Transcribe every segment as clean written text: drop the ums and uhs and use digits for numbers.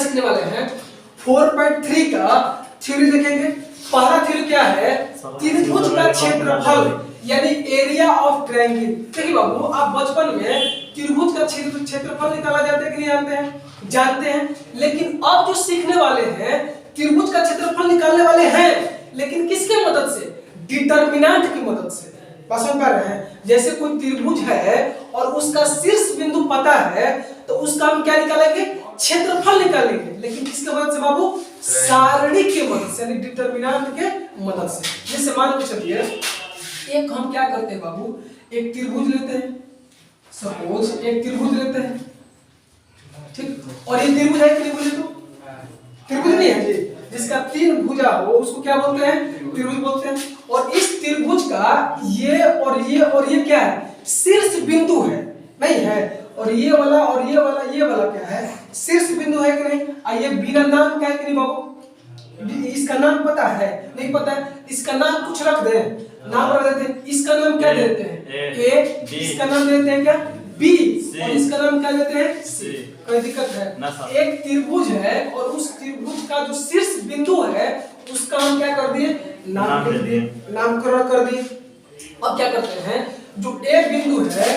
सीखने वाले हैं 4.3 का थ्योरी देखेंगे। पहला थ्योरी क्या है, त्रिभुज का क्षेत्रफल यानी एरिया ऑफ ट्रायंगल। देखिए बाबू, आप बचपन में त्रिभुज का क्षेत्रफल निकाला जाता है कि नहीं जानते हैं? जानते हैं। लेकिन अब जो सीखने वाले हैं त्रिभुज का क्षेत्रफल निकालने वाले हैं, लेकिन किसके मदद से? डिटरमिनेंट की मदद से। पसंद कर रहे हैं? जैसे कोई त्रिभुज है और उसका शीर्ष बिंदु पता है तो उसका हम क्या निकालेंगे? क्षेत्रफल निकालेंगे। लेकिन किसके मदद से बाबू? सारणी के मदद से, यानी डिटरमिनेंट के मदद से। जैसे मान के चलिए एक हम क्या करते हैं बाबू, एक त्रिभुज लेते हैं, सपोज एक त्रिभुज लेते हैं, ठीक, और ये त्रिभुज है कि नहीं? बोले तो त्रिभुज नहीं है जी, जिसका तीन भुजा हो उसको क्या बोलते हैं? त्रिभुज बोलते हैं। और इस त्रिभुज का ये और ये क्या है? शीर्ष बिंदु है, नहीं है? और ये वाला क्या है? शीर्ष बिंदु है कि नहीं? आइए बिना नाम का है कि नहीं बाबू? इसका नाम पता है? नहीं पता है? इसका नाम कुछ रख दे, नाम रख देते हैं। इसका नाम क्या देते हैं? ए। इसका नाम देते हैं क्या? बी। और इसका नाम क्या देते हैं? सी। कोई दिक्कत है? एक त्रिभुज है और उस त्रिभुज का जो शीर्ष बिंदु है उसका हम क्या कर दिए? नाम दे दिए, नामकरण कर दिए। अब क्या करते हैं, जो ए बिंदु है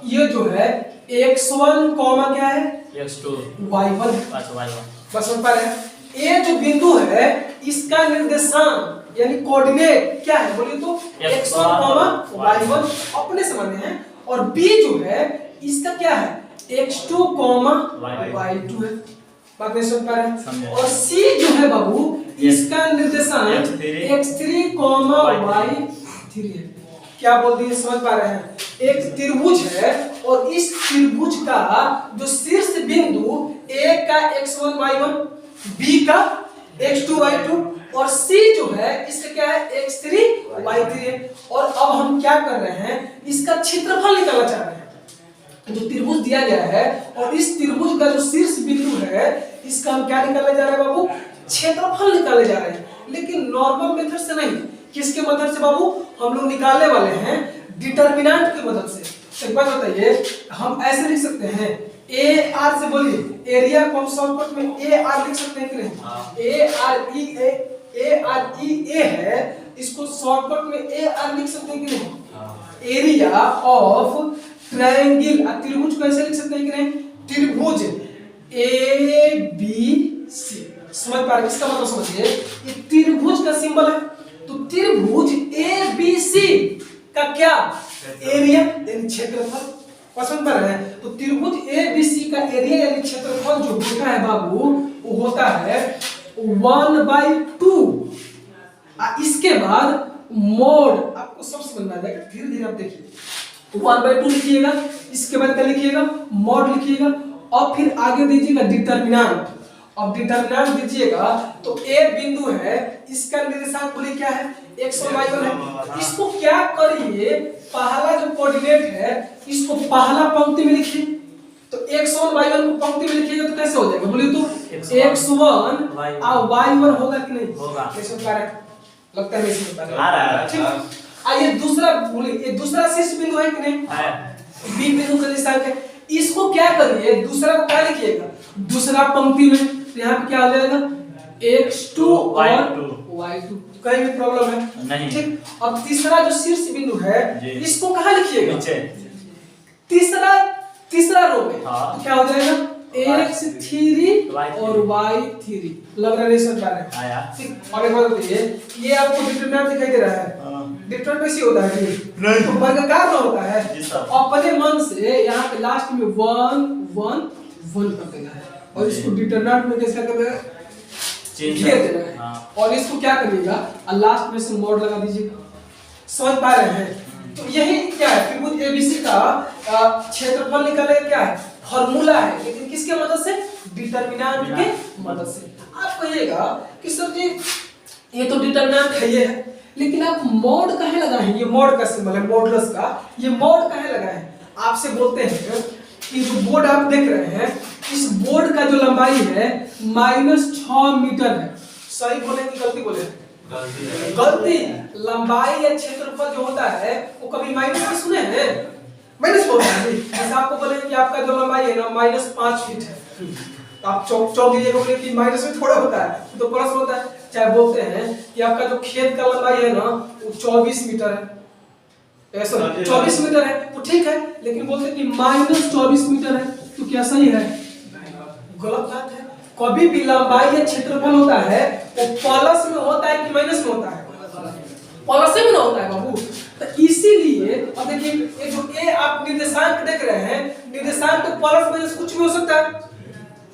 ये जो है x1 कॉमा क्या है? x2 y1। अच्छा y1 बस समझ पा रहे हैं? ए जो बिंदु है इसका निर्देशांक यानी कोऑर्डिनेट क्या है? बोलिए तो x1 कॉमा y1 अपने समझते हैं। और b जो है इसका क्या है? x2 कॉमा y2 है। बात नहीं समझ पा रहे हैं? और c जो है बाबू इसका निर्देशांक x3 कॉमा y3 है। क्या बोल दिए? समझ पा रहे हैं? एक त्रिभुज है और इस त्रिभुज का जो शीर्ष बिंदु a का x1 y1, b का x2 y2 और c जो है इसका क्या है? x3 y3 है। और अब हम क्या कर रहे हैं? इसका क्षेत्रफल निकालना चाह रहे हैं। जो त्रिभुज दिया गया है और इस त्रिभुज का जो शीर्ष बिंदु है इसका हम क्या निकालने जा रहे हैं बाबू? क्षेत्रफल निकालने जा रहे हैं। लेकिन नॉर्मल मेथड से नहीं, किसके मदद से बाबू? हम लोग निकालने वाले हैं डिटरमिनेंट की मदद से। एक बात बताइए, हम ऐसे लिख सकते हैं ए आर से, बोलिए एरिया को हम शॉर्टकट में ए आर लिख सकते हैं कि नहीं? ए आर ई ए है, इसको शॉर्टकट में ए आर लिख सकते हैं कि नहीं? Area of triangle. त्रिभुज को ऐसे लिख सकते हैं कि नहीं? त्रिभुज ए बी सी। समझ पा रहे? इसका मतलब समझिए, ये त्रिभुज का सिंबल है तो त्रिभुज ए बी सी का क्या? एरिया यानी क्षेत्रफल। पसंद कर रहे हैं? तो त्रिभुज ए बी सी का एरिया यानी क्षेत्रफल जो होता है बाबू वो होता है 1/2। इसके बाद मोड आपको सब समझ में आ जाएगा, धीरे धीरे आप देखिए। 1/2 लिखिएगा, इसके बाद क्या लिखिएगा? मोड लिखिएगा और फिर आगे दीजिएगा डिटरमिनेंट। अब डिटरमिनेंट दीजिएगा तो ए बिंदु है, इसका निर्देशांक बोलिए क्या है? x और y1 है। इसको क्या करिए, पहला जो कोऑर्डिनेट है इसको पहला पंक्ति में लिखिए। तो x और y1 को पंक्ति में लिखिएगा तो कैसे हो जाएगा? बोलिए तो x1 और y1 होगा कि नहीं? होगा। कैसे हो पा रहा है? लगता है नहीं समझ पा रहा है। ठीक, आइए दूसरा बोलिए, ये दूसरा शीर्ष बिंदु है कि नहीं? बी बिंदु का निर्देशांक है। इसको क्या करिए, दूसरा को क्या लिखिएगा? दूसरा पंक्ति में। तो यहाँ पे क्या आ जाएगा? x2 और y2। कहीं भी प्रॉब्लम है? नहीं। ठीक, अब तीसरा जो शीर्ष बिंदु है इसको कहाँ लिखिएगा? नीचे। तीसरा रो में। तो क्या हो जाएगा? x3 और y3। लग रहा है समझ पा रहे हैं? ठीक, और एक बात बताइए, ये आपको डिटरमिनेंट दिखाई दे रहा है? डिफरेंट कैसे होता है? तो वर्गाकार में होता है। अपने मन से यहाँ पे लास्ट में 1 1 1 कर देना है और इसको डिटरमिनेंट में कैसे कर देना है? घेर देना है। और इसको क्या करिएगा? और लास्ट में से मोड लगा दीजिएगा। समझ पा रहे हैं? तो यही क्या है? त्रिभुज एबीसी का क्षेत्रफल निकालने क्या है? फार्मूला है, लेकिन किसके मदद से? डिटरमिनेंट के मदद से। आप कहिएगा कि सर जी ये तो डिटरमिनेंट है ये है, लेकिन आप मोड काहे लगाए हैं? ये मोड का सिंबल है, मॉडुलस का। ये मोड काहे लगाए हैं? आपसे बोलते हैं कि जो बोर्ड आप देख रहे हैं इस बोर्ड का जो लंबाई है -6 मीटर है। सही बोले कि गलती बोले? गलती। लंबाई या क्षेत्रफल जो होता है वो कभी माइनस में सुने हैं? माइनस होता है। जैसे आपको बोले कि आपका जो लंबाई है ना -5 फीट है, तो आप चौक लीजिएगा, बोले कि माइनस में थोड़ा होता है तो प्लस होता है। चाहे बोलते हैं कि आपका जो खेत का लंबाई है ना वो 24 मीटर है, ऐसा 24 मीटर है तो ठीक है, लेकिन बोलते हैं कि -24 मीटर है तो क्या सही है? गलत बात है। कभी भी लंबाई या क्षेत्रफल होता है वो प्लस में होता है कि माइनस में होता है? प्लस में ना होता है बाबू। तो इसीलिए अब देखिए ये जो ए आप निर्देशांक देख रहे हैं, निर्देशांक तो प्लस माइनस कुछ भी हो सकता है।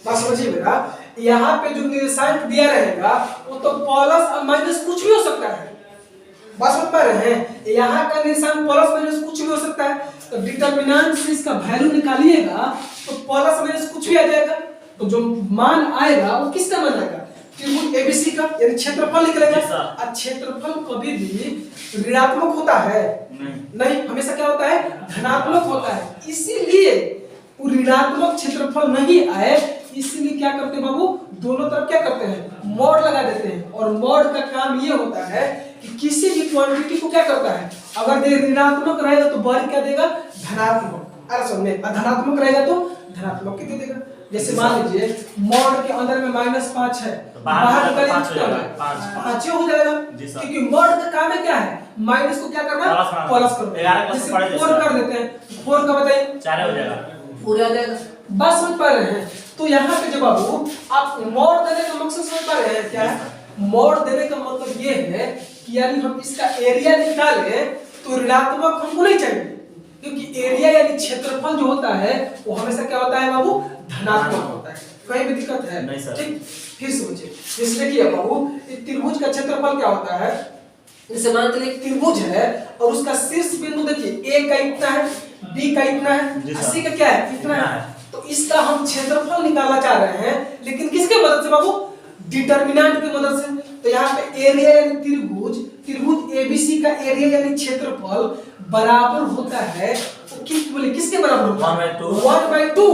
बात समझिए मेरा, यहाँ पे जो निर्देशांक दिया रहेगा वो तो प्लस और माइनस कुछ भी हो सकता है। बात समझ पा रहे हैं? यहाँ का निर्देशांक प्लस माइनस कुछ भी हो सकता है। तो डिटरमिनेंट से इसका वैल्यू निकालिएगा तो प्लस माइनस कुछ भी आ जाएगा। तो जो मान आएगा वो किसका मान आएगा? त्रिभुज एबीसी का, यानी क्षेत्रफल निकलेगा। और क्षेत्रफल कभी भी ऋणात्मक होता है नहीं, हमेशा क्या होता है? धनात्मक होता है। इसीलिए ऋणात्मक क्षेत्रफल नहीं आए, इसलिए क्या करते हैं बाबू? दोनों तरफ क्या करते हैं? मॉड लगा देते हैं। और मॉड का काम ये होता है कि किसी भी क्वांटिटी को क्या करता है, अगर ये ऋणात्मक रहेगा तो बाहर क्या देगा? धनात्मक। अरे सुनिए, धनात्मक रहेगा तो धनात्मक कितने देगा? जैसे मान लीजिए मॉड के अंदर में -5 है, बाहर निकालिए कितना होगा? 5 हो जाएगा, क्योंकि मॉड का काम है क्या है? माइनस को क्या करना? प्लस करना। जैसे 4 कर देते हैं, 4 का बताइए 4 हो जाएगा, पूरा आ जाएगा। बस समझ पा रहे हैं? तो यहाँ पे जब बाबू आप मॉड देने का मकसद समझ पा रहे हैं क्या है? मॉड देने का मतलब ये है कि यानी हम इसका एरिया निकाले तो ऋणात्मक हमको नहीं चाहिए, क्योंकि एरिया यानी क्षेत्रफल जो होता है वो हमेशा क्या होता है बाबू? धनात्मक होता है। कहीं भी दिक्कत है? नहीं सर। ठीक, फिर सोचिए, जैसे कि बाबू त्रिभुज का क्षेत्रफल क्या होता है? जैसे मान लीजिए त्रिभुज है और उसका शीर्ष बिंदु देखिए ए का इतना है, बी का इतना है, सी का क्या है? इतना है। तो इसका हम क्षेत्रफल निकालना चाह रहे हैं, लेकिन किसके मदद से बाबू? डिटरमिनेंट की मदद से। तो यहाँ पे एरिया यानी त्रिभुज एबीसी का एरिया यानी क्षेत्रफल बराबर होता है तो किसके बराबर होता है? 1/2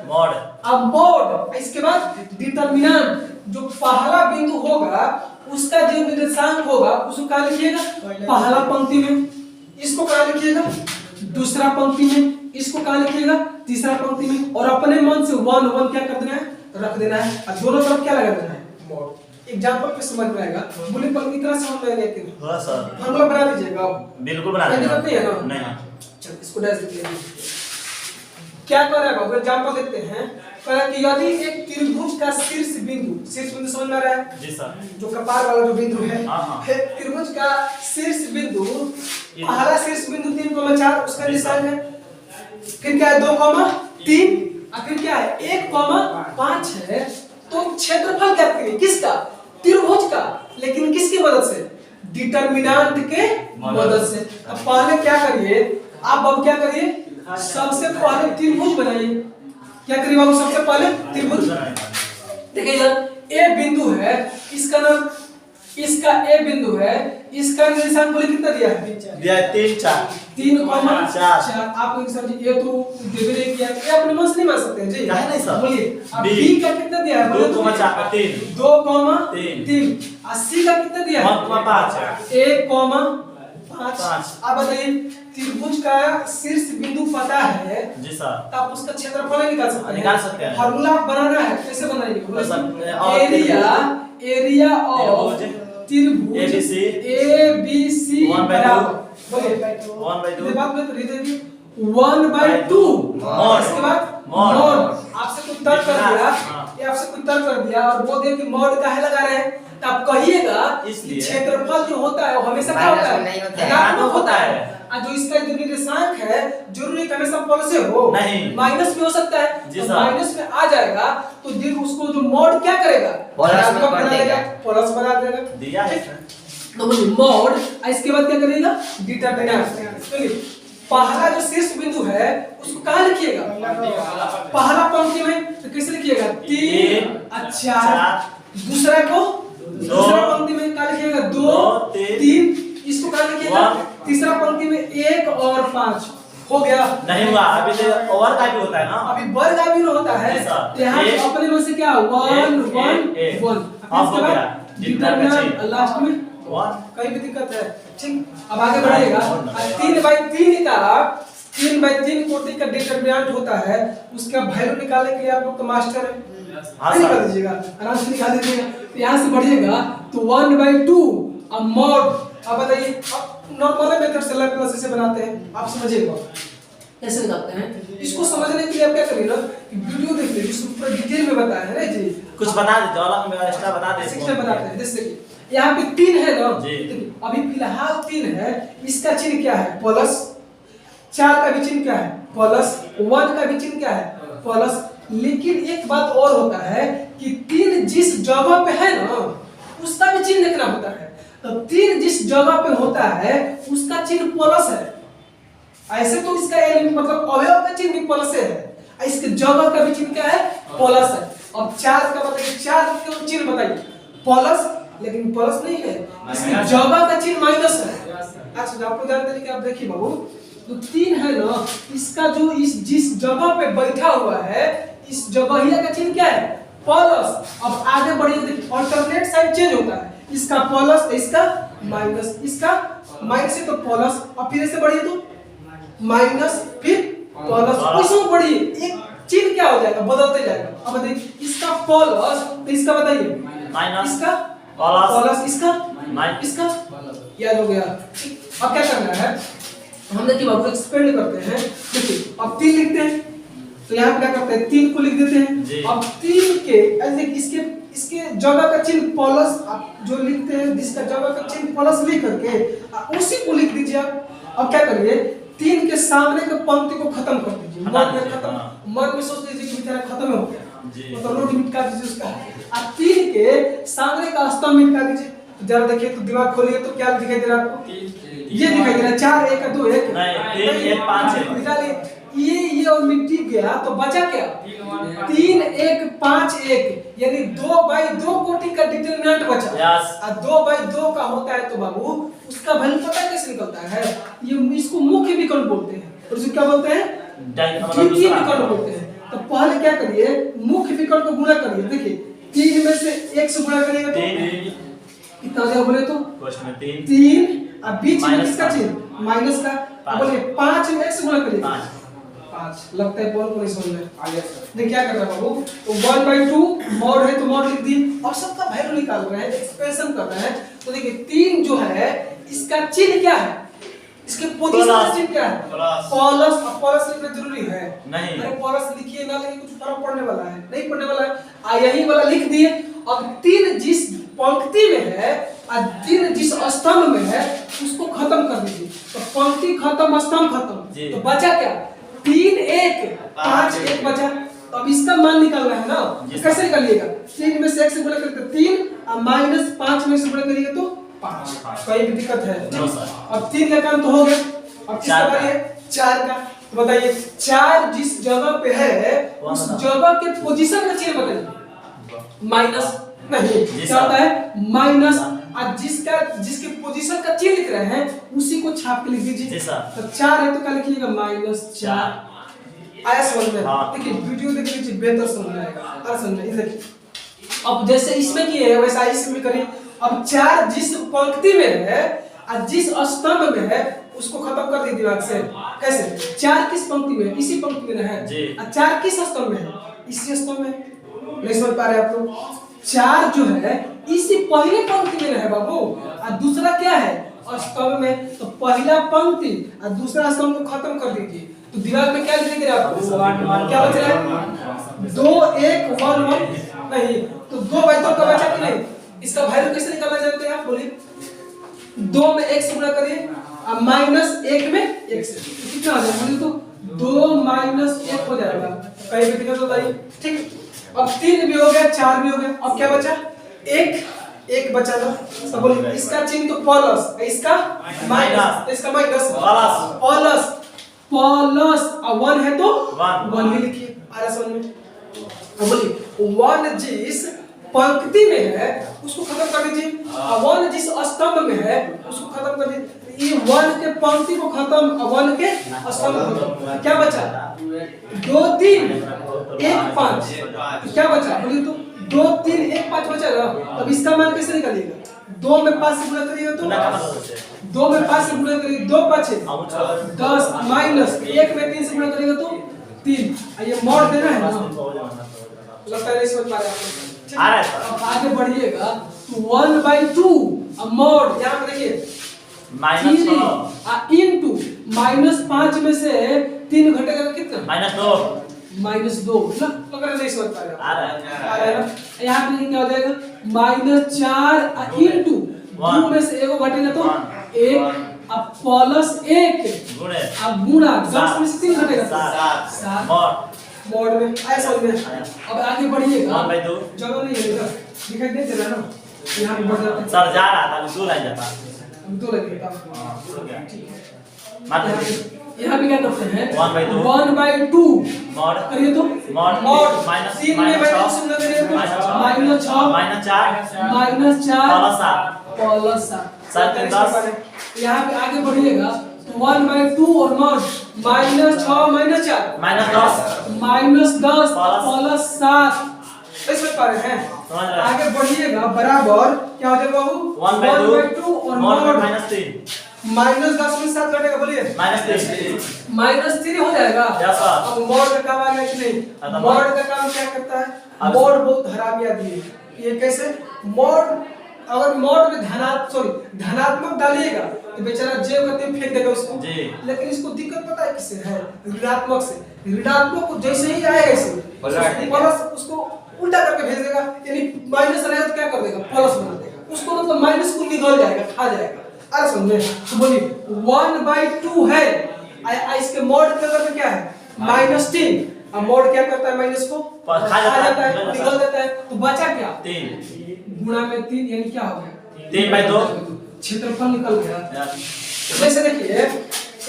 मॉड। अब मॉड, इसके बाद डिटरमिनेंट, जो पहला बिंदु होगा उसका जो निर्देशांक होगा उसको कहाँ लिखिएगा? पहला पंक्ति में। इसको कहाँ लिखिएगा? दूसरा पंक्ति में। इसको कहाँ लिखिएगा? तीसरा पंक्ति में। और अपने मन से 1 1 क्या कर देना है? रख देना है। और दोनों तरफ क्या लगा देना है? मॉड। एग्जांपल पे समझ में आएगा, बोले पर इतना समझ में आएगा कि हां सर फॉर्मूला बना लीजिएगा आप। बिल्कुल बना लीजिए, दिक्कत नहीं है ना? नहीं। हां चल इसको डैश देते हैं। क्या कर रहा है बाबू? एग्जांपल देखते हैं। कहा कि यदि एक त्रिभुज का शीर्ष बिंदु समझ में आ रहा है? जी सर। जो कपार वाला जो बिंदु है, हां, त्रिभुज का शीर्ष बिंदु, पहला शीर्ष बिंदु 3,4 उसका निशान है। फिर क्या है? 2,3, और फिर क्या है? 1,5 है। तो क्षेत्रफल क्या करेंगे? किसका? त्रिभुज का, लेकिन किसकी मदद से? डिटरमिनेंट के मदद से। अब पहले क्या करिए आप? अब क्या करिए? सबसे पहले त्रिभुज बनाइए। क्या करिए बाबू? सबसे पहले त्रिभुज। देखिए यार, ए बिंदु है, इसका नाम, इसका ए बिंदु है, इसका निशान बोले कितना दिया है? दिया है 3 4 3,4। आप लोग समझिए, ये तो देवे किया, ये अपने मन से नहीं मान सकते हैं जी। नहीं सर, बोलिए। अब बी का कितना दिया है? 2,3 2,3। 80 का कितना दिया है? 1,5 1,5। अब बताइए, त्रिभुज का शीर्ष बिंदु पता है जी सर, तो आप उसका क्षेत्रफल निकाल सकते हैं। फार्मूला बनाना है, कैसे बनाएंगे? एरिया ऑफ त्रिभुज एबीसी बराबर 1/2 मॉड। इसके बाद मॉड। आपसे कोई तर्क कर दिया, ये आपसे कोई तर्क कर दिया और बोल दिया कि मॉड काहे लगा रहे हैं, तो आप कहिएगा कि क्षेत्रफल जो होता है वो हमेशा क्या होता है? धनात्मक होता है। और जो इसका जो निर्देशांक है जरूरी है कि हमेशा प्लस से हो, नहीं माइनस भी हो सकता है। तो माइनस में आ जाएगा तो फिर उसको जो मॉड क्या करेगा? धनात्मक बना देगा, प्लस बना देगा। दिया है तो बोलिए मॉड। इसके बाद क्या करेगा? डिटरमिनेंट। पहला जो शीर्ष बिंदु है उसको कहाँ लिखिएगा? पहला पंक्ति में। तो कैसे लिखिएगा? 3 और 4। दूसरा को दूसरा पंक्ति में क्या लिखिएगा? 2 3। इसको कहाँ लिखिएगा? तीसरा पंक्ति में 1 और 5। हो गया? नहीं हुआ, अभी तो ओवर का भी होता है ना, अभी वर्ग का भी होता है। तो यहाँ अपने में से क्या 1 1 1। इसके बाद डिटरमिनेंट लास्ट में 1। कहीं भी दिक्कत है? ठीक, अब आगे बढ़िएगा। 3/3 का 3/3 कोटि का डिटरमिनेंट होता है, उसका वैल्यू निकालने के लिए आप लोग तो मास्टर है। हाँ निकाल दीजिएगा, आराम से निकाल दीजिएगा। तो यहाँ से बढ़िएगा तो 1/2 अब मॉड। अब बताइए, अब नॉर्मल मेथड से लाइव क्लास से बनाते हैं, आप समझिएगा कैसे निकालते हैं। इसको समझने के लिए आप क्या करिएगा, वीडियो देख लीजिए, इसमें पूरा डिटेल में बताया है ना जी। कुछ बता देते अलग में एक्स्ट्रा बता देते शिक्षा बताते हैं। जैसे कि यहाँ पे 3 है ना, अभी फिलहाल 3 है, इसका चिन्ह क्या है प्लस, 4 का भी चिन्ह क्या है प्लस, 1 का भी चिन्ह क्या है प्लस। लेकिन एक बात और होता है कि 3 जिस जगह पे है ना उसका भी चिन्ह लिखना होता है। तो 3 जिस जगह पे होता है उसका चिन्ह प्लस है। ऐसे तो इसका मतलब अवयव का चिन्ह भी प्लस है, इसके जगह का भी चिन्ह क्या है प्लस है। अब 4 का बताइए, 4 का चिन्ह बताइए प्लस, लेकिन प्लस नहीं है, इसकी जगह का चिन्ह माइनस है। अच्छा आपको जानते हैं कि आप देखिए बाबू, तो 3 है ना, इसका जो इस जिस जगह पे बैठा हुआ है इस जगहिया का चिन्ह क्या है प्लस। अब आगे बढ़िए, देखिए अल्टरनेट साइड चेंज होता है, इसका प्लस इसका माइनस, इसका माइनस है तो प्लस, और फिर ऐसे बढ़िए तो माइनस फिर प्लस, उसमें बढ़िए एक चिन्ह क्या हो जाएगा बदलते जाएगा। अब देखिए इसका प्लस तो इसका बताइए माइनस, इसका प्लस, इसका इसका याद हो गया। अब क्या करना है, हम देखिए बाबू एक्सपेंड करते हैं। देखिए अब 3 लिखते हैं तो यहाँ पे क्या करते हैं 3 को लिख देते हैं। अब 3 के इसके जगह का चिन्ह प्लस आप जो लिखते हैं, जिसका जगह का चिन्ह प्लस लिख करके उसी को लिख दीजिए आप। अब क्या करिए 3 के सामने के पंक्ति को खत्म कर दीजिए, मन में खत्म, मन में सोच लीजिए कि बेचारा खत्म हो गया, तो रोड मिटा दीजिए उसका। अब 3 के सामने का स्तंभ मिटा दीजिए। तो जरा देखिए तो दिमाग खोलिए तो क्या दिखाई दे रहा है आपको, ये दिखाई दे रहा है 4 1 2 1 नहीं 3 1 5 है। निकालिए ये और मिट्टी गया तो बचा क्या 3 1 5 1, यानी 2/2 कोटि का डिटरमिनेंट बचा। और 2/2 का होता है तो बाबू उसका वैल्यू पता कैसे निकलता है, ये इसको मुख्य विकल्प बोलते हैं और इसको क्या बोलते हैं द्वितीय विकल्प बोलते हैं। तो पहले क्या करिए मुख्य विकल्प को गुणा करिए। देखिए 3 में से 1 से गुणा करिएगा तो कितना हो जाएगा बोले तो 3, अब बीच में किसका चिन्ह माइनस का, बोलिए 5 में 1 से गुणा करिए 5। लगता है कौन नहीं समझ में आ गया। देखिए क्या कर रहा है बाबू, तो 1/2 मॉड है तो मॉड लिख दी और सबका वैल्यू निकाल रहे हैं, एक्सप्रेशन कर रहे हैं। तो देखिए 3 जो है इसका चिन्ह क्या है, इसके पोजीशन का चिन्ह क्या है प्लस। अब प्लस लिखना जरूरी है नहीं, अरे प्लस लिखिए ना, लेकिन कुछ फर्क पड़ने वाला है नहीं पड़ने वाला है। यही वाला लिख दिए। अब 3 जिस पंक्ति में है और 3 जिस स्तंभ में है उसको खत्म कर दीजिए। तो पंक्ति खत्म स्तंभ खत्म, तो बचा क्या 3 1 5 1 बचा। तो अब इसका मान निकालना है ना, कैसे निकालिएगा 3 में से 1 से गुणा करेंगे 3 और माइनस 5 में से गुणा करिएगा तो 5। कोई भी दिक्कत है अब 3 का काम तो हो गया। अब किसका बारी है 4 का। तो बताइए 4 जिस जगह पे है उस जगह के पोजीशन का चिन्ह बताइए माइनस, नहीं क्या होता है माइनस। और जिसके पोजीशन का चिन्ह लिख रहे हैं उसी को छाप के लिख दीजिए। तो 4 है तो क्या लिखिएगा -4। आया समझ में? देखिए वीडियो देख लीजिए बेहतर समझ में आएगा। और समझिए देखिए अब जैसे इसमें किए है वैसा इसमें भी करिए। अब 4 जिस पंक्ति में है और जिस स्तंभ में है उसको खत्म कर दीजिए दिमाग से। कैसे 4 किस पंक्ति में है, इसी पंक्ति में है, और 4 किस स्तंभ में है, इसी स्तंभ में। नहीं समझ पा रहे आप लोग? 4 जो है इसी पहले पंक्ति में है बाबू, और दूसरा क्या है स्तंभ में। तो पहला पंक्ति और दूसरा स्तंभ को खत्म कर दीजिए। तो दिमाग में क्या लिखेंगे आपको, क्या बच रहा है 2 1 1 1 नहीं, तो 2/2 का बचा कि नहीं। इसका वैल्यू कैसे निकालना जानते हैं आप, बोलिए 2 में 1 से गुणा करिए और -1 में 1 से, तो कितना आ जाएगा बोलिए तो 2 - 1 हो जाएगा। कहीं भी दिक्कत बताइए ठीक। अब 3 भी हो गया 4 भी हो गया, अब क्या बचा 1 बचा ना। तो बोलिए इसका चिन्ह तो प्लस, इसका माइनस, इसका माइनस प्लस प्लस और 1 है तो 1 ही लिखिए। आ रहा समझ में? अब बोलिए 1 जिस पंक्ति में है उसको खत्म कर दीजिए और 1 जिस स्तंभ में है उसको खत्म कर दीजिए। ये 1 के पंक्ति को खत्म और 1 के स्तंभ को खत्म, क्या बचा 2 3 1 5, क्या बचा बोलिए तो 2 3 1 5 बचा ना। अब इसका मान कैसे निकालिएगा 2 में 5 से गुणा करिएगा तो 2 में 5 से गुणा करिए 2 5 10 माइनस 1 में 3 से गुणा करिएगा तो 3। ये मोड़ देना है ना, लगता है नहीं समझ पा रहे आप लोग, ठीक आ रहा है है? सर। अब आगे बढ़िएगा तो 1/2 अब मॉड यहाँ पे देखिए -6 इनटू -5 में से 3 घटेगा तो कितना? -2 -2 ना, तो अगर नहीं समझ पा रहे आ रहा है। आ रहा है ना, यहाँ पे क्या हो जाएगा -4 इनटू 2 में से एगो घटेगा तो 1 अब +1 गुणे अब गुणा 10 में से 3 घटेगा 7 मोड में आया समझ में। आया। अब आगे बढ़िएगा 1/2 जगह नहीं है इधर दिखाई नहीं दे रहा ना, यहाँ पे बढ़ जाता है। सर जा रहा था 2 लाइन जाता। हम तो लग देता हूँ हां हो गया। यहाँ मतलब पे- यहाँ पे क्या करते हैं 1/2 1/2 मॉड करिए तो मॉड माइनस 3 में माइनस शून्य करिए तो -6 -4 प्लस 7 सात तीन 10 यहाँ पे आगे बढ़िएगा तो 1/2 और मॉड -6 -4 -10 -10 +7 समझ पा रहे हैं? समझ रहे हैं। आगे बढ़िएगा बराबर क्या हो जाएगा बाबू 1/2 और मॉड मॉड -3 -10 में 7 घटेगा बोलिए -3 -3 हो जाएगा। Yes, sir. अब मॉड का काम आ गया कि नहीं? तो मॉड का काम क्या करता है? अब- मॉड बहुत हरामी आदमी है। ये कैसे? मॉड अगर मॉड में धनात्मक डालिएगा तो बेचारा जेब करते फेंक देगा उसको। जी। लेकिन इसको दिक्कत पता है किससे है? ऋणात्मक से। ऋणात्मक को जैसे ही आएगा इसे प्लस उसको उल्टा करके भेज देगा, यानी माइनस रहेगा तो क्या कर देगा? प्लस बना देगा। उसको मतलब माइनस को निगल जाएगा, खा जाएगा। अरे समझे? तो बोलिए 1/2 है इसके मॉड के अगर क्या है? -3। अब मॉड क्या करता है? माइनस को खा जाता है, निगल देता है। तो बचा क्या? 3 गुणा में 3 यानी क्या हो गया? 3/2 क्षेत्रफल निकल गया। जैसे देखिए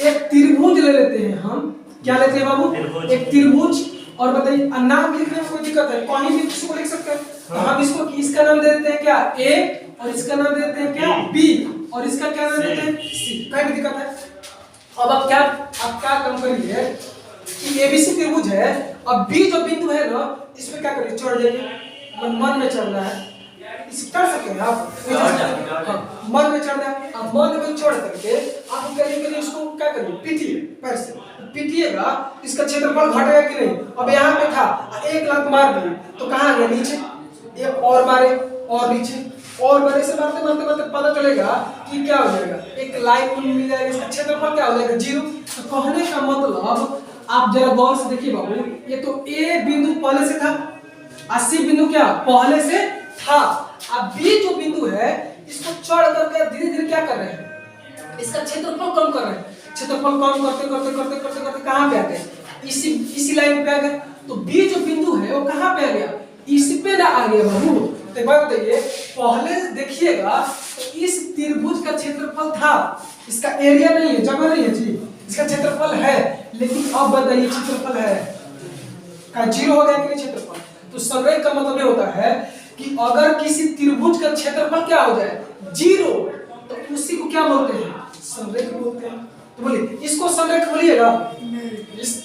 एक त्रिभुज ले लेते हैं हम, क्या लेते हैं बाबू? त्रिभुज। एक त्रिभुज और बताइए नाम लिखने में कोई दिक्कत है? कहीं भी किसी को लिख सकते हैं। तो हम इसको इसका नाम दे देते हैं क्या? A और इसका नाम दे देते हैं क्या? B और इसका क्या नाम देते हैं? C। कहीं भी दिक्कत है? अब आप क्या काम करिए कि ABC त्रिभुज है, अब B जो बिंदु है ना इस पे क्या करिए? चढ़ जाइए। मन में चढ़ना है, इस चढ़ सकते हैं आप। हाँ, मन में चढ़ना है। अब मन में चढ़ करके आप करिए इसको क्या करिए? पीटिए पैर से, पीटिएगा इसका क्षेत्रफल घटेगा कि नहीं? अब यहाँ पे था 1 लाख मार दिए तो कहाँ गया? नीचे। एक और मारे और नीचे और मारे से मारते मारते मारते पता चलेगा कि क्या हो जाएगा? एक लाइन मिल जाएगा, इसका क्षेत्रफल क्या हो जाएगा? 0। तो कहने का मतलब आप जरा गौर से देखिए बाबू, ये तो A बिंदु पहले से था, 80 बिंदु क्या पहले से था। अब B जो बिंदु है इसको चढ़ करके धीरे धीरे क्या कर रहे हैं? इसका क्षेत्रफल कम कर रहे हैं। क्षेत्रफल कम करते करते करते करते करते कहां पे आ गए? इसी लाइन पे आ गए। तो B जो बिंदु है वो कहां पे आ गया? इस पे ना आ गया बाबू। तो एक बात बताइए, पहले देखिएगा तो इस त्रिभुज का क्षेत्रफल था, इसका एरिया नहीं है, जगह नहीं है जी, इसका क्षेत्रफल है। लेकिन अब बताइए क्षेत्रफल है का 0 हो गया कि नहीं क्षेत्रफल? तो संरेख का मतलब ये होता है कि अगर किसी त्रिभुज का क्षेत्रफल क्या हो जाए? 0, तो उसी को क्या बोलते हैं? संरेख बोलते हैं। तो बोलिए इसको संरेख बोलिएगा।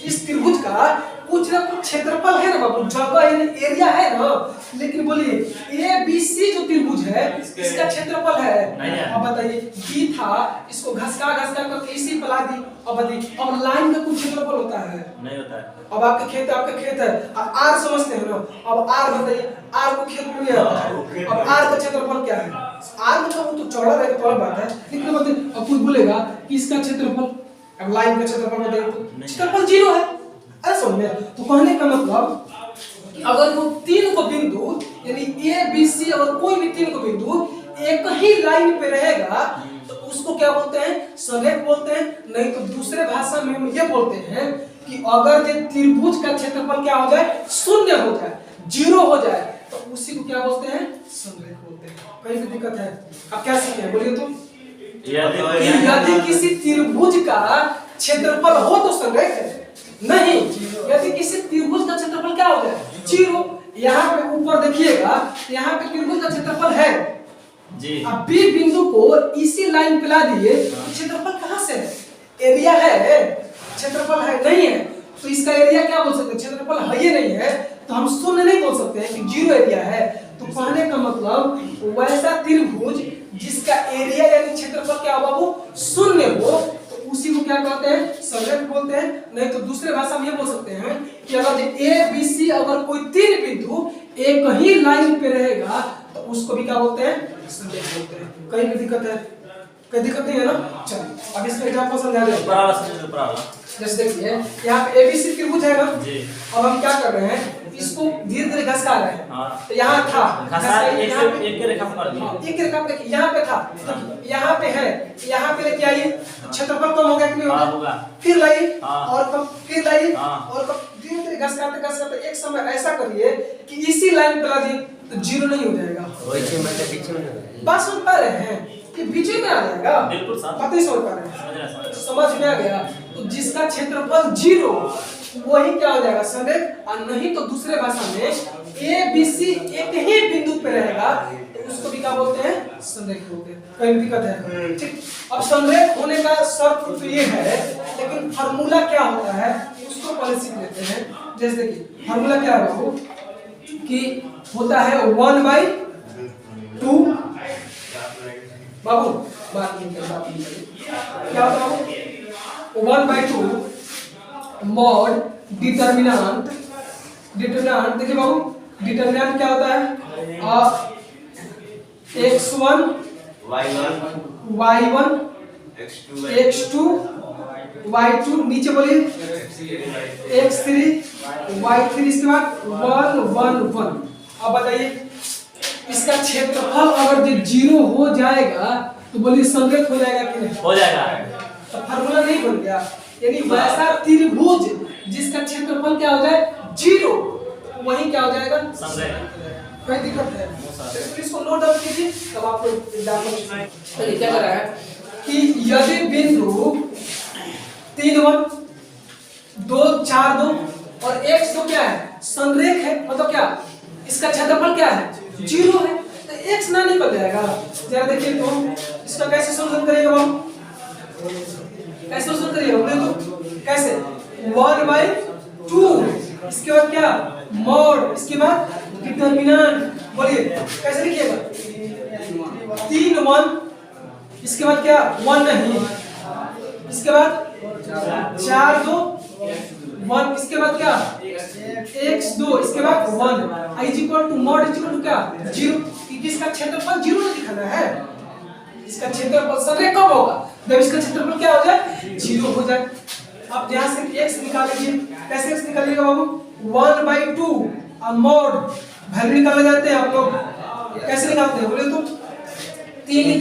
इस त्रिभुज का कुछ ना कुछ क्षेत्रफल है ना बाबू, जगह एरिया है ना। लेकिन बोलिए ABC जो त्रिभुज है इसका क्षेत्रफल है। अब बताइए B था, इसको घसका करके इसी पे ला दी। अब बताइए अब लाइन का कुछ क्षेत्रफल होता है? नहीं होता है। अब आपका खेत है, अब R समझते हैं ना। अब R बताइए, R को खेत में लिया जाता है। अब R का क्षेत्रफल क्या है? R मतलब तो चौड़ा रहेगा तो अलग बात है, लेकिन बताइए अब कोई बोलेगा कि इसका क्षेत्रफल, अब लाइन का क्षेत्रफल बताइए तो क्षेत्रफल 0 है। अरे समझ में? तो कहने का मतलब कि अगर वो 3 को बिंदु यानी A B C और कोई भी 3 को बिंदु एक ही लाइन पे रहेगा तो उसको क्या बोलते हैं? संरेख बोलते हैं। नहीं तो दूसरे भाषा में हम ये बोलते हैं कि अगर ये त्रिभुज का क्षेत्रफल क्या हो जाए? 0 हो जाए, 0 हो जाए, तो उसी को क्या बोलते हैं? संरेख बोलते हैं। कहीं भी दिक्कत है? आप क्या सीखे बोलिए तो? यदि किसी त्रिभुज का क्षेत्रफल हो तो संरेख है, नहीं यदि किसी त्रिभुज का क्षेत्रफल क्या हो जाए? 0। यहाँ पे ऊपर देखिएगा, यहाँ पे त्रिभुज का क्षेत्रफल है जी। अब B बिंदु को इसी लाइन पे ला दिए, क्षेत्रफल कहाँ से है? एरिया है, क्षेत्रफल है नहीं है। तो इसका एरिया क्या बोल सकते हैं? क्षेत्रफल है ये नहीं है, तो हम 0 नहीं बोल सकते हैं कि 0 एरिया है। तो कहने का मतलब वैसा त्रिभुज जिसका एरिया यानी क्षेत्रफल क्या हो बाबू? 0 हो, तो उसी को क्या कहते हैं, संरेख बोलते हैं। नहीं तो दूसरे भाषा में ये बोल सकते हैं कि अगर ए बी सी अगर कोई तीन बिंदु एक ही लाइन पे रहेगा तो उसको भी क्या बोलते हैं, संरेख बोलते हैं। कहीं भी दिक्कत है, कोई दिक्कत नहीं है ना। चलिए अब इसका एग्जांपल समझा दें। जैसे देखिए यहाँ पे एबीसी त्रिभुज है ना जी। अब हम क्या कर रहे हैं, इसको धीरे धीरे घसका रहे हैं। हाँ। तो यहाँ था एक रेखा पर देखिए यहाँ पे था, यहाँ पे है, यहाँ पे लेके आइए, क्षेत्रफल कम हो गया कि नहीं होगा, फिर लाइए और कम, फिर लाइए और कम, धीरे धीरे घसकाते एक समय ऐसा करिए कि इसी लाइन पे ला दिए तो जीरो नहीं हो जाएगा। बस सुन पा रहे हैं कि बीच में आ जाएगा, बिल्कुल पता ही समझ पा रहे हैं, समझ में आ गया। तो जिसका क्षेत्रफल जीरो वही क्या हो जाएगा, संरेख। और नहीं तो दूसरे भाषा में ए बी सी एक ही बिंदु पे रहेगा तो उसको भी क्या बोलते हैं, संरेख बोलते हैं। कोई दिक्कत है, ठीक। अब संरेख होने का शर्त तो ये है, लेकिन फार्मूला क्या होता है उसको पहले सीख लेते हैं। जैसे देखिए फार्मूला क्या है बाबू, कि होता है 1/2 बाबू, बात नहीं क्या होता है 1/2 मॉड डिटर्मिनेंट देखिए बाबू, डिटर्मिनेंट क्या होता है, x1 y1 x2 y2 नीचे बोलिए x3 y3, इसके बाद 1 1 1। अब बताइए इसका क्षेत्रफल अगर जो जीरो हो जाएगा तो बोलिए संरेख हो जाएगा कि नहीं, हो जाएगा। तो फार्मूला नहीं बन गया, यानी वैसा त्रिभुज जिसका क्षेत्रफल क्या हो जाए जीरो वही क्या हो जाएगा, संरेख। कोई दिक्कत है तो इसको नोट डाउन कीजिए, तब आपको एग्जाम्पल चलिए क्या कर रहा है कि यदि बिंदु 3 1 2 4 2 और x तो क्या है, संरेख है, मतलब क्या इसका क्षेत्रफल क्या है, जीरो है, तो x ना निकल जाएगा। जरा देखिए तो इसका कैसे सॉल्यूशन करेंगे हम, कैसे सॉल्यूशन करिएगा बोले तो कैसे, 1/2 इसके बाद क्या मॉड, इसके बाद डिटर्मिनेंट, बोलिए कैसे लिखिएगा 3 1 इसके बाद क्या 1 नहीं, इसके बाद 4 2 1 इसके बाद क्या x2 इसके बाद 1 is equal to mod is equal to क्या जीरो। इसका क्षेत्रफल जीरो नहीं दिखाना है, इसका क्षेत्रफल संरेख कब होगा जब इसका क्षेत्रफल क्या हो जाए, जीरो हो जाए। अब यहां से x निकाल लीजिए, कैसे x निकालिएगा बाबू, 1/2 और मॉड वैल्यू निकाले जाते हैं आप लोग, कैसे निकालते हैं बोले तो 3 लिख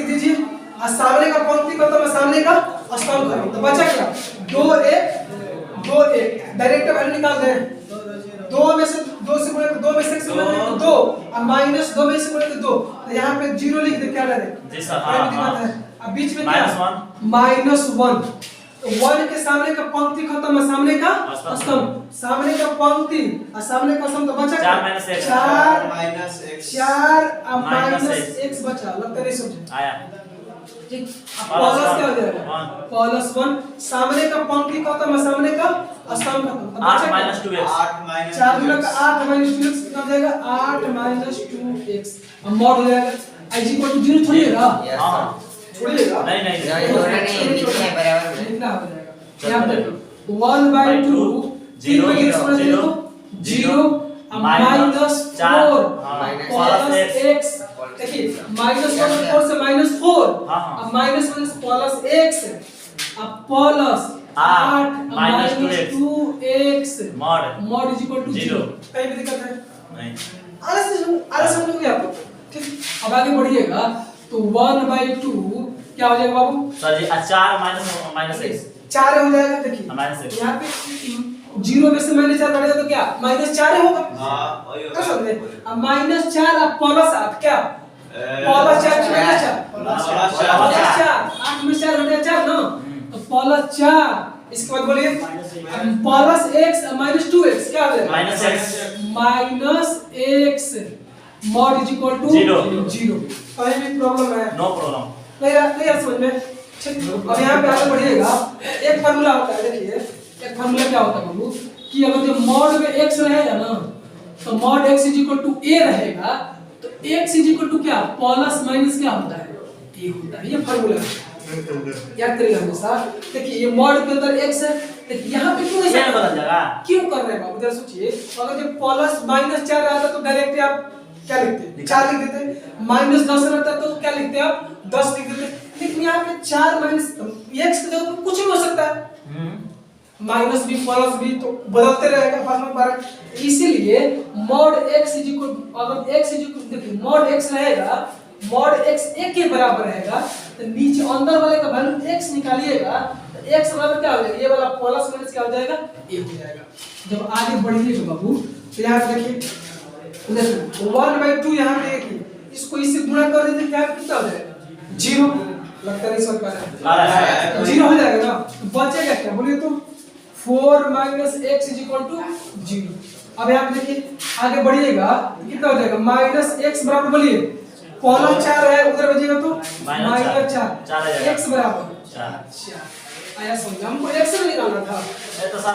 दीजिए और सामने का पंक्ति खत्म है, सामने का स्तंभ खत्म, तो बचा क्या 2 1 डायरेक्ट वैल्यू निकाल दें, 2 में से 2 से गुणा 2 में से 1 से गुणा तो 2 और माइनस 2 में से गुणा तो 2, तो यहाँ पे 0 लिख दे, क्या डायरेक्ट जी सर, हां अब बीच में क्या -1 तो 1 के सामने का पंक्ति खत्म है, सामने का स्तंभ, सामने का पंक्ति और सामने का स्तंभ, तो बचा 4 माइनस x बचा, लगता नहीं समझे आया, ठीक। प्लस क्या हो जाएगा +1 सामने का पंक्ति खत्म है, सामने का स्तंभ खत्म, 8 2x 4 गुना का 8 2x कितना हो जाएगा 8 2x। अब मॉड हो जाएगा i = 0 छोड़िएगा, हां छोड़िएगा, नहीं लिखना है बराबर लिखना हो जाएगा। यहां पे 1/2 0 0 -4 प्लस x, देखिए -1 4 से -4 अब -1 प्लस x अब plus 8 2x mod is equal to 0। कहीं भी दिक्कत है नहीं, आगे समझोगे आप, ठीक। अब आगे बढ़िएगा तो 1/2 क्या हो जाएगा बाबू सर जी 4 -x 4 हो जाएगा, देखिए यहाँ पे 0 में से -4 काटेगा तो क्या -4 होगा, हां क्या समझे, अब -4 अब प्लस आप क्या प्लस 4 8 में 4 हो गया 4 ना, तो प्लस 4 इसके बाद बोलिए प्लस x -2x क्या हो जाएगा -x mod is equal to 0। कहीं भी प्रॉब्लम है, नो प्रॉब्लम, नहीं समझ में, ठीक। अब यहाँ पे आगे बढ़िएगा, एक फार्मूला होता है, देखिए एक फार्मूला क्या होता है बाबू कि अगर जो मॉड में x रहेगा ना तो मॉड x = a रहेगा, तो x = क्या प्लस माइनस क्या होता है a होता है, ये फार्मूला है। याद करिए हमेशा। देखिए ये मॉड के अंदर x है, देखिए यहाँ पे क्यों ऐसा बदल जाएगा। क्यों कर रहे हैं बाबू, जरा सोचिए। अगर जब प्लस माइनस 4 रहता तो डायरेक्ट आप क्या लिखते, 4 लिख देते। माइनस 10 रहता तो क्या लिखते आप, 10 लिख देते। लेकिन यहाँ पे 4 माइनस x की जगह कुछ भी हो सकता है, माइनस भी प्लस भी, तो बदलते रहेगा फर्स्ट में बार। इसीलिए मॉड x इज इक्वल, अगर x इज इक्वल, देखिए मॉड x रहेगा, मॉड x 1 के बराबर रहेगा, तो नीचे अंदर वाले का वैल्यू x निकालिएगा तो x बराबर क्या हो जाएगा, ये वाला प्लस माइनस क्या हो जाएगा, 1 हो जाएगा। जब आगे बढ़िएगा बाबू तो यहाँ पे देखिए 1/2, यहाँ पे देखिए इसको इससे गुणा कर दीजिए, क्या कितना हो जाएगा, 0। लगता है इस बार का 0 हो जाएगा ना, तो बचेगा क्या बोलिए तो 4 minus x is equal to 0। अब यहाँ पे देखिए आगे बढ़िएगा कितना हो जाएगा, माइनस x बराबर बोलिए प्लस 4 है, उधर बचेगा तो माइनस 4 x बराबर 4। आया समझ, हमको x से निकालना था।